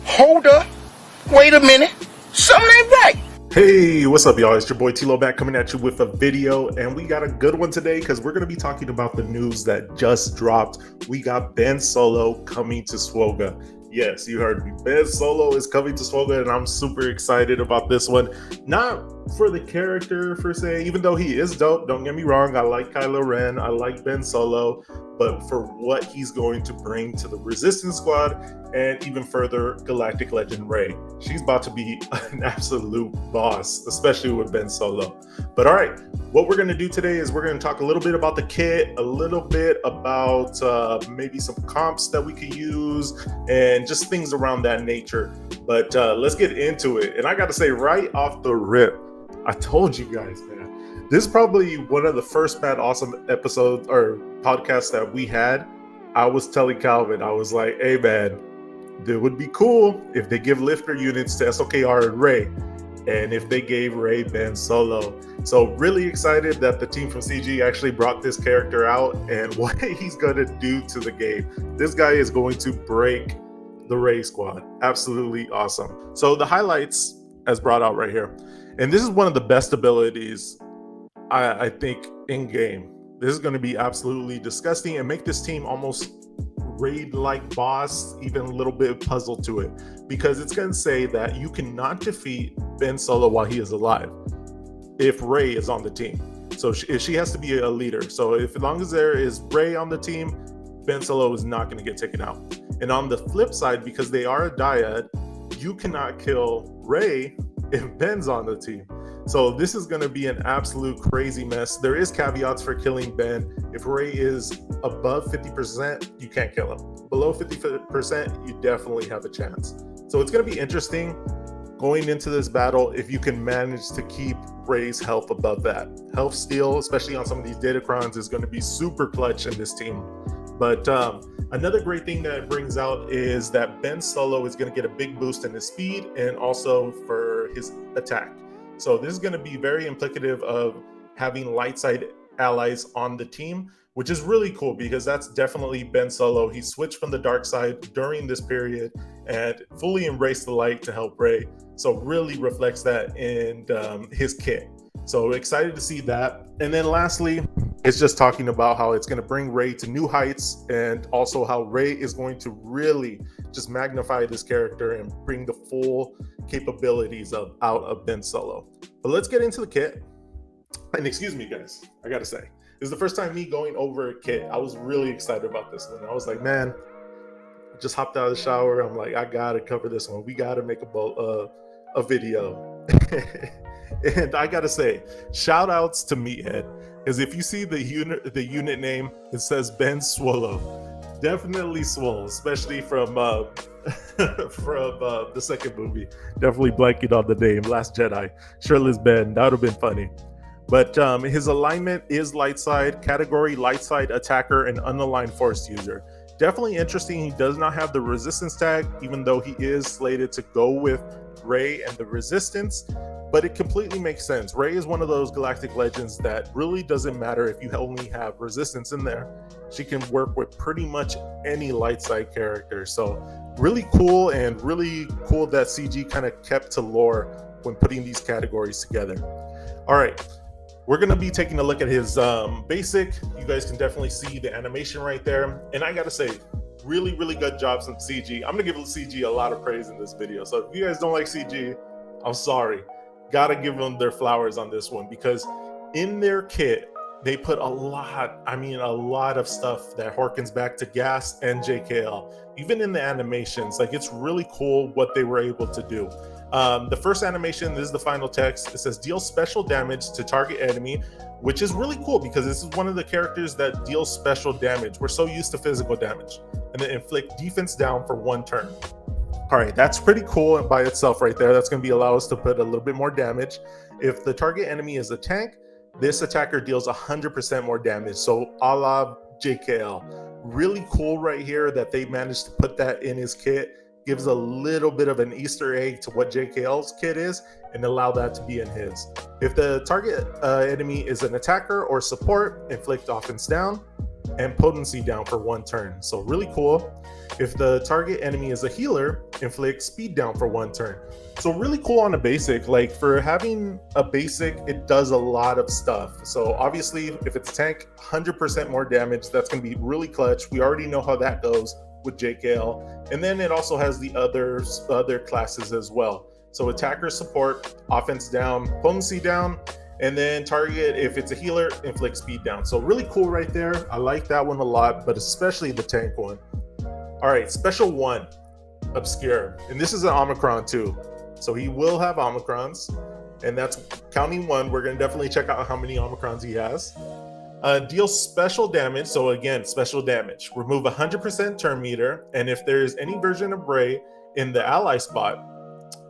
Hold up. Wait a minute. Something ain't right. Hey, what's up, y'all? It's your boy Tilo back coming at you with a video, and we got a good one today because we're going to be talking about the news that just dropped. We got Ben Solo coming to Swoga. Yes, you heard me. Ben Solo is coming to Swoga, and I'm super excited about this one. Not for the character per se, even though he is dope. Don't get me wrong. I like Kylo Ren. I like Ben Solo. But for what he's going to bring to the Resistance Squad and even further, Galactic Legend Rey. She's about to be an absolute boss, especially with Ben Solo. But all right, what we're going to do today is we're going to talk a little bit about the kit, a little bit about maybe some comps that we could use, and just things around that nature. But let's get into it. And I got to say, right off the rip, I told you guys, man, this is probably one of the first Mad Awesome episodes or podcasts that we had. I was telling Calvin, I was like, hey man, it would be cool if they give lifter units to SOKR and Rey, and if they gave Rey Ben Solo. So really excited that the team from CG actually brought this character out and what he's going to do to the game. This guy is going to break the Rey squad. Absolutely awesome. So the highlights as brought out right here. And this is one of the best abilities I think in game. This is going to be absolutely disgusting and make this team almost raid-like boss, even a little bit puzzle to it, because it's going to say that you cannot defeat Ben Solo while he is alive if Rey is on the team. So she has to be a leader. So as long as there is Rey on the team, Ben Solo is not going to get taken out. And on the flip side, because they are a dyad, you cannot kill Rey if Ben's on the team. So this is going to be an absolute crazy mess. There is caveats for killing Ben. If Rey is above 50%, you can't kill him. Below 50%, you definitely have a chance. So it's going to be interesting going into this battle if you can manage to keep Rey's health above that. Health steal, especially on some of these datacrons, is going to be super clutch in this team. But another great thing that it brings out is that Ben Solo is going to get a big boost in his speed and also for his attack. So this is going to be very implicative of having light side allies on the team, which is really cool because that's definitely Ben Solo. He switched from the dark side during this period and fully embraced the light to help Rey. So really reflects that in his kit. So excited to see that. And then lastly, it's just talking about how it's going to bring Rey to new heights, and also how Rey is going to really just magnify this character and bring the full capabilities out of Ben Solo. But let's get into the kit. And excuse me, guys, I got to say, this is the first time me going over a kit. I was really excited about this one. I was like, man, I just hopped out of the shower. I'm like, I got to cover this one. We got to make a video. And I gotta say, shout outs to Meathead, because if you see the unit name, it says Ben Swallow. Definitely swole, especially from the second movie. Definitely blanking on the name, Last Jedi. Shirtless Ben, that would have been funny. But his alignment is light side, category light side attacker, and unaligned force user. Definitely interesting. He does not have the resistance tag, even though he is slated to go with Rey and the resistance. But it completely makes sense. Rey is one of those galactic legends that really doesn't matter if you only have resistance in there. She can work with pretty much any light side character. So really cool, and really cool that CG kind of kept to lore when putting these categories together. All right, we're going to be taking a look at his basic. You guys can definitely see the animation right there. And I got to say, really, really good job from CG. I'm going to give CG a lot of praise in this video. So if you guys don't like CG, I'm sorry. Gotta give them their flowers on this one, because in their kit they put a lot of stuff that harkens back to Gas and JKL. Even in the animations, like, it's really cool what they were able to do. The first animation, this is the final text. It says deal special damage to target enemy, which is really cool because this is one of the characters that deals special damage. We're so used to physical damage. And then inflict defense down for 1 turn. All right, that's pretty cool by itself right there. That's going to allow us to put a little bit more damage. If the target enemy is a tank, this attacker deals 100% more damage. So a la JKL. Really cool right here that they managed to put that in his kit. Gives a little bit of an Easter egg to what JKL's kit is and allow that to be in his. If the target enemy is an attacker or support, inflict offense down. and potency down for 1 turn. So really cool. If the target enemy is a healer, inflict speed down for 1 turn. So really cool on a basic. Like for having a basic, it does a lot of stuff. So obviously if it's tank, 100% more damage, that's going to be really clutch. We already know how that goes with JKL. And then it also has the other classes as well. So attacker support, offense down, potency down, and then target, if it's a healer, inflict speed down. So really cool right there. I like that one a lot, but especially the tank one. All right, special 1, Obscure. And this is an Omicron too. So he will have Omicrons, and that's counting 1. We're gonna definitely check out how many Omicrons he has. Deals special damage. So again, special damage. Remove 100% turn meter, and if there is any version of Bray in the ally spot,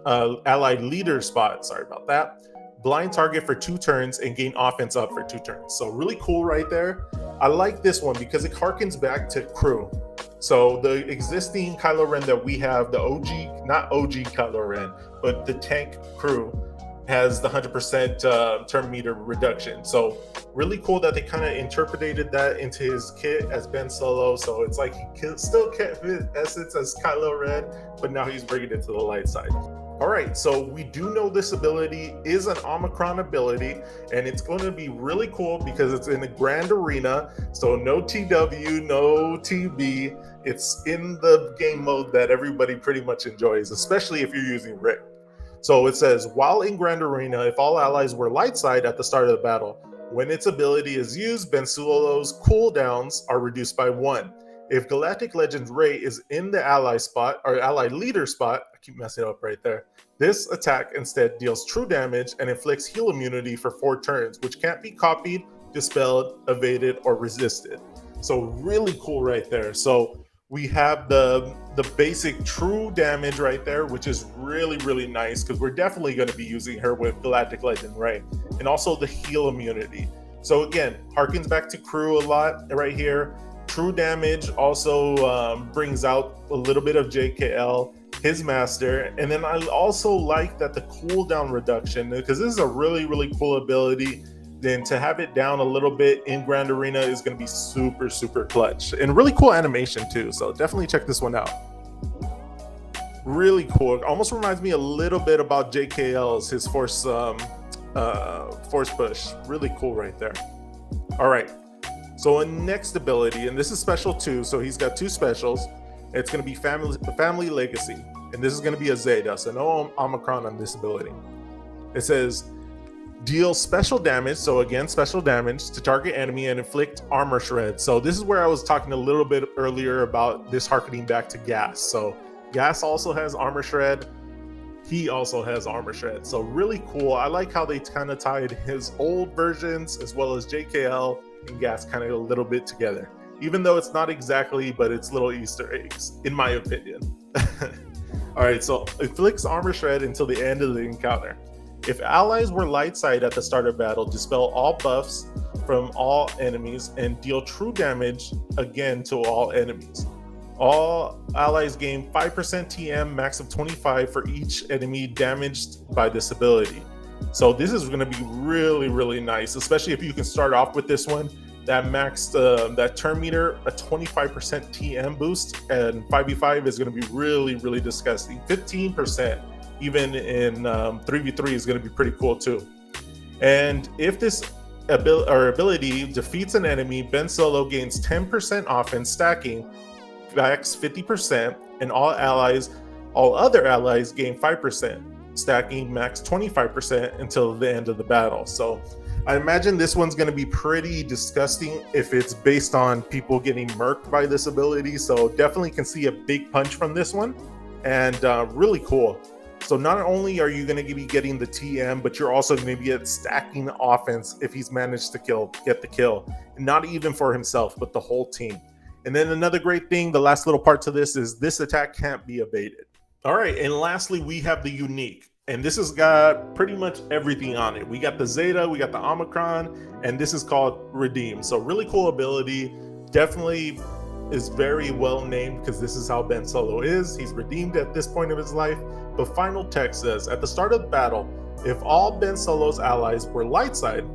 allied leader spot, sorry about that, blind target for 2 turns and gain offense up for 2 turns. So really cool right there. I like this one because it harkens back to crew. So the existing Kylo Ren that we have, the OG, not OG Kylo Ren, but the tank crew, has the 100% turn meter reduction. So really cool that they kind of interpreted that into his kit as Ben Solo. So it's like he still kept his essence as Kylo Ren, but now he's bringing it to the light side. All right, so we do know this ability is an Omicron ability, and it's going to be really cool because it's in the Grand Arena, so no TW, no TB. It's in the game mode that everybody pretty much enjoys, especially if you're using Rick. So it says, while in Grand Arena, if all allies were light side at the start of the battle, when its ability is used, Ben Solo's cooldowns are reduced by 1. If Galactic Legends Ray is in the ally spot, or ally leader spot, I keep messing up right there, this attack instead deals true damage and inflicts heal immunity for 4 turns, which can't be copied, dispelled, evaded, or resisted. So really cool right there. So we have the basic true damage right there, which is really, really nice because we're definitely going to be using her with Galactic Legend Ray, and also the heal immunity. So again, harkens back to crew a lot right here. True damage also brings out a little bit of JKL, his master. And then I also like that the cooldown reduction, because this is a really, really cool ability. Then to have it down a little bit in Grand Arena is going to be super, super clutch. And really cool animation too. So definitely check this one out. Really cool. It almost reminds me a little bit about JKL's, his force push. Really cool right there. All right. So a next ability, and this is special too. So he's got 2 specials. It's going to be family legacy, and this is going to be a Zeta. So no Omicron on this ability. It says deal special damage. So again, special damage to target enemy and inflict armor shred. So this is where I was talking a little bit earlier about this harkening back to Gas. So Gas also has armor shred. He also has armor shred. So really cool. I like how they kind of tied his old versions as well as JKL and Gas kind of a little bit together, even though it's not exactly, but it's little Easter eggs, in my opinion. All right, so inflicts armor shred until the end of the encounter. If allies were light side at the start of battle, dispel all buffs from all enemies and deal true damage again to all enemies. All allies gain 5% TM, max of 25 for each enemy damaged by this ability. So this is going to be really, really nice, especially if you can start off with this one. That maxed that turn meter, a 25% TM boost, and 5v5 is going to be really, really disgusting. 15%, even in 3v3 is going to be pretty cool too. And if this ability defeats an enemy, Ben Solo gains 10% offense stacking, max 50%, and all other allies gain 5%. Stacking max 25% until the end of the battle. So I imagine this one's going to be pretty disgusting if it's based on people getting murked by this ability. So definitely can see a big punch from this one, and really cool. So not only are you going to be getting the TM, but you're also going to be stacking offense if he's managed to get the kill, and not even for himself, but the whole team. And then another great thing, the last little part to this is this attack can't be evaded. All right, and lastly, we have the unique, and this has got pretty much everything on it. We got the Zeta, we got the Omicron, and this is called Redeem. So really cool ability. Definitely is very well named because this is how Ben Solo is. He's redeemed at this point of his life. But final text says, at the start of the battle, if all Ben Solo's allies were light side,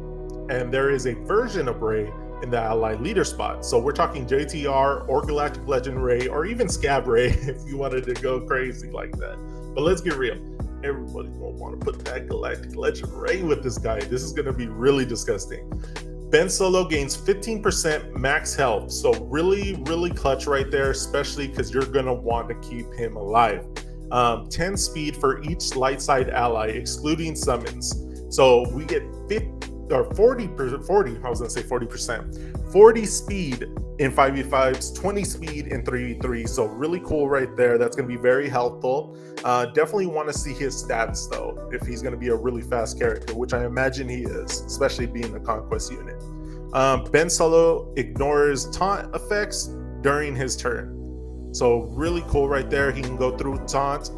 and there is a version of Rey in the ally leader spot. So we're talking JTR or Galactic Legend Ray or even Scab Ray if you wanted to go crazy like that. But let's get real. Everybody's gonna want to put that Galactic Legend Ray with this guy. This is gonna be really disgusting. Ben Solo gains 15% max health. So really, really clutch right there, especially because you're gonna want to keep him alive. 10 speed for each light side ally, excluding summons. So we get 40 speed in 5v5s, 20 speed in 3v3. So really cool right there. That's going to be very helpful. Definitely want to see his stats though, if he's going to be a really fast character, which I imagine he is, especially being a conquest unit. Ben Solo ignores taunt effects during his turn. So really cool right there. He can go through taunt.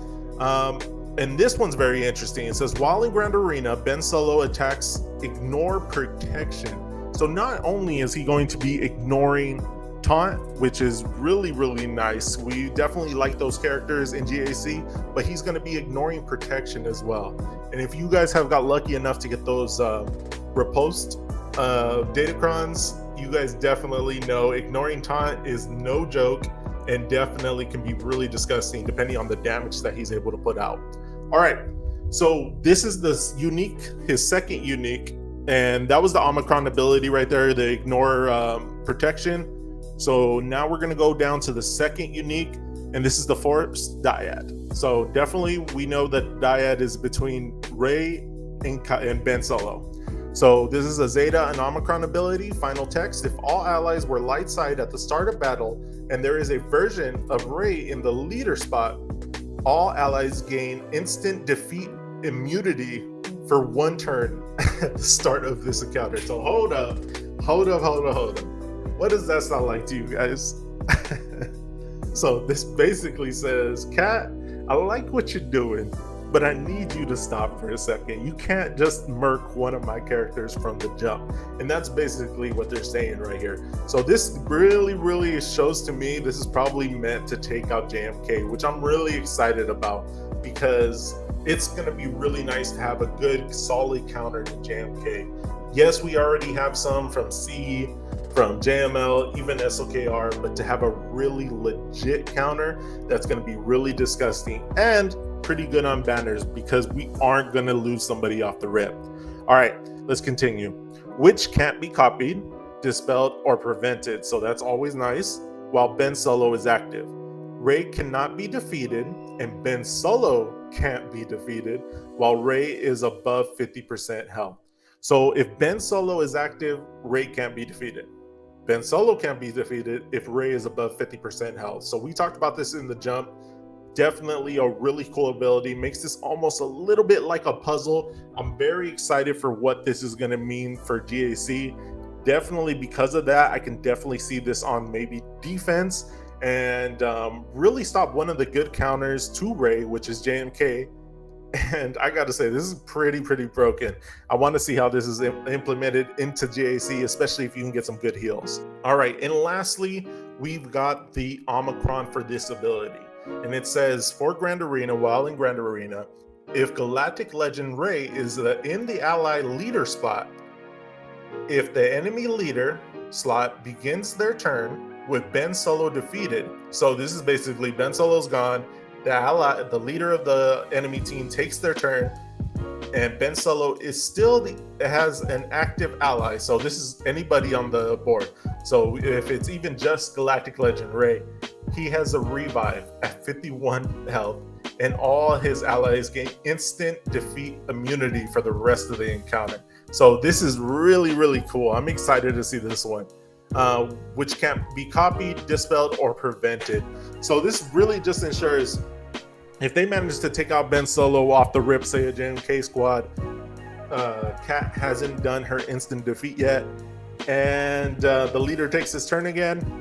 And this one's very interesting. It says, while in Grand Arena, Ben Solo attacks ignore protection. So not only is he going to be ignoring taunt, which is really, really nice. We definitely like those characters in GAC, but he's going to be ignoring protection as well. And if you guys have got lucky enough to get those riposte datacrons, you guys definitely know ignoring taunt is no joke and definitely can be really disgusting depending on the damage that he's able to put out. All right, so this is his second unique, and that was the Omicron ability right there, the ignore protection. So now we're gonna go down to the second unique, and this is the Force Dyad. So definitely we know that Dyad is between Rey and Ben Solo. So this is a Zeta and Omicron ability. Final text: if all allies were light side at the start of battle, and there is a version of Rey in the leader spot, all allies gain instant defeat immunity for 1 turn at the start of this encounter. So hold up. What does that sound like to you guys? So this basically says, Cat, I like what you're doing, but I need you to stop for a second. You can't just murk one of my characters from the jump. And that's basically what they're saying right here. So this really, really shows to me this is probably meant to take out JMK, which I'm really excited about because it's going to be really nice to have a good, solid counter to JMK. Yes, we already have some from C, from JML, even SOKR, but to have a really legit counter that's going to be really disgusting and pretty good on banners because we aren't going to lose somebody off the rip. All right, let's continue. Which can't be copied, dispelled, or prevented. So that's always nice. While Ben Solo is active, Rey cannot be defeated, and Ben Solo can't be defeated while Rey is above 50% health. So if Ben Solo is active, Rey can't be defeated. Ben Solo can't be defeated if Rey is above 50% health. So we talked about this in the jump. Definitely a really cool ability. Makes this almost a little bit like a puzzle. I'm very excited for what this is going to mean for GAC. Definitely because of that, I can definitely see this on maybe defense and really stop one of the good counters to Rey, which is JMK. And I got to say, this is pretty broken. I want to see how this is implemented into GAC, especially if you can get some good heals. All right, and lastly, we've got the Omicron for this ability. And it says, for Grand Arena, while in Grand Arena, if Galactic Legend Rey is in the ally leader spot, if the enemy leader slot begins their turn with Ben Solo defeated, so this is basically Ben Solo's gone, the leader of the enemy team takes their turn, and Ben Solo is still has an active ally. So this is anybody on the board. So if it's even just Galactic Legend Rey, he has a revive at 51 health, and all his allies gain instant defeat immunity for the rest of the encounter. So this is really cool. I'm excited to see this one, which can't be copied, dispelled, or prevented. So this really just ensures if they manage to take out Ben Solo off the rip, say a JMK squad, Kat hasn't done her instant defeat yet, and the leader takes his turn again,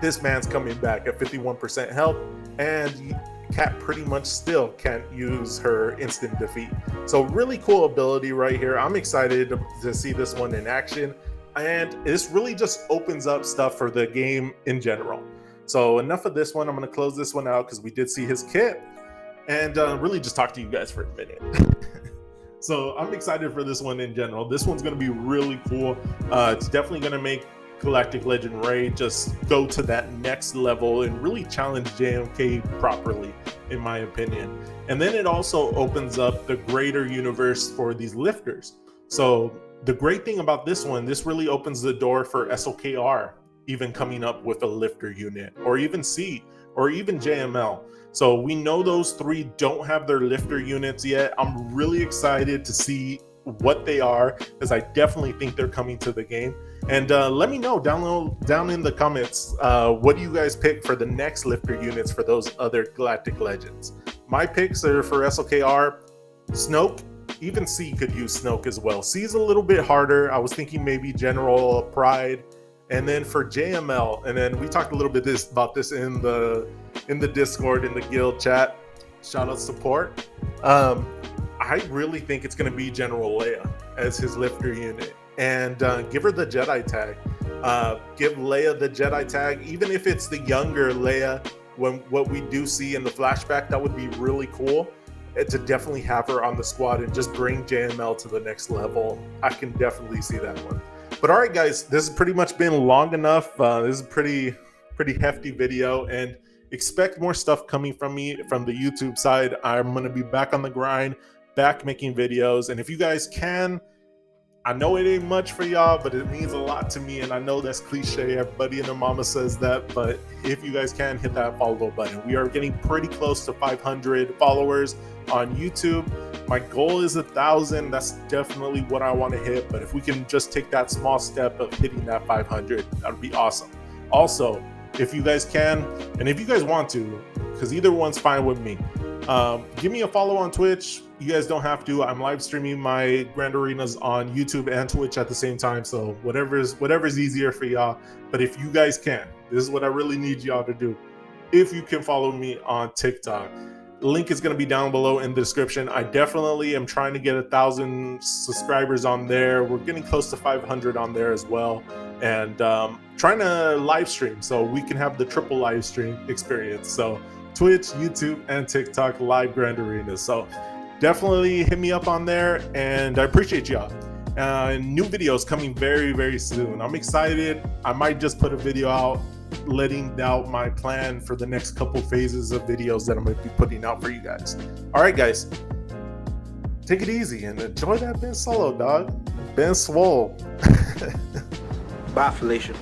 this man's coming back at 51% health, and Kat pretty much still can't use her instant defeat. So really cool ability right here. I'm excited to see this one in action, and this really just opens up stuff for the game in general. So enough of this one. I'm going to close this one out because we did see his kit, and really just talk to you guys for a minute. So I'm excited for this one in general. This one's going to be really cool. It's definitely going to make Galactic Legend Ray just go to that next level and really challenge JMK properly, in my opinion. And then it also opens up the greater universe for these lifters. So the great thing about this one, this really opens the door for SOKR even coming up with a lifter unit, or even C, or even JML. So we know those three don't have their lifter units yet. I'm really excited to see what they are, because I definitely think they're coming to the game. And let me know down in the comments, what do you guys pick for the next lifter units for those other Galactic Legends? My picks are for SOKR, Snoke, even C could use Snoke as well. C is a little bit harder. I was thinking maybe General Pride. And then for JML, and then we talked a little bit about this in the Discord, in the guild chat, shout out support. I really think it's going to be General Leia as his lifter unit, and give her the Jedi tag. Give Leia the Jedi tag, even if it's the younger Leia. When what we do see in the flashback, that would be really cool. To definitely have her on the squad and just bring JML to the next level. I can definitely see that one. But all right, guys, this has pretty much been long enough. This is a pretty hefty video, and expect more stuff coming from me from the YouTube side. I'm going to be back on the grind, back making videos. And if you guys can, I know it ain't much for y'all, but it means a lot to me. And I know that's cliche. Everybody and their mama says that. But if you guys can, hit that follow button. We are getting pretty close to 500 followers on YouTube. My goal is 1,000. That's definitely what I want to hit. But if we can just take that small step of hitting that 500, that would be awesome. Also, if you guys can, and if you guys want to, because either one's fine with me, give me a follow on Twitch. You guys don't have to. I'm live streaming my Grand Arenas on YouTube and Twitch at the same time. So whatever's easier for y'all. But if you guys can, this is what I really need y'all to do. If you can follow me on TikTok, the link is going to be down below in the description. I definitely am trying to get 1,000 subscribers on there. We're getting close to 500 on there as well. And trying to live stream so we can have the triple live stream experience. So Twitch, YouTube, and TikTok live Grand Arenas. So definitely hit me up on there, and I appreciate y'all. New videos coming very, very soon. I'm excited. I might just put a video out letting out my plan for the next couple phases of videos that I'm going to be putting out for you guys. All right, guys, take it easy and enjoy that Ben Solo, dog. Ben Swole. Bye, Felicia.